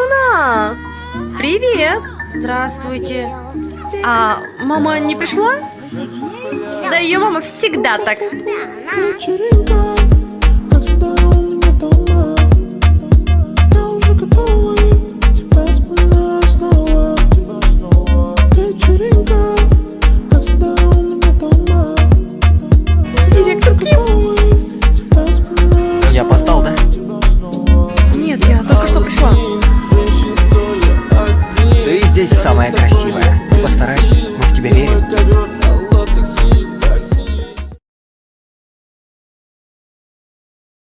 Юна! Привет! Здравствуйте. А мама не пришла? Да ее мама всегда так. Вечеринка.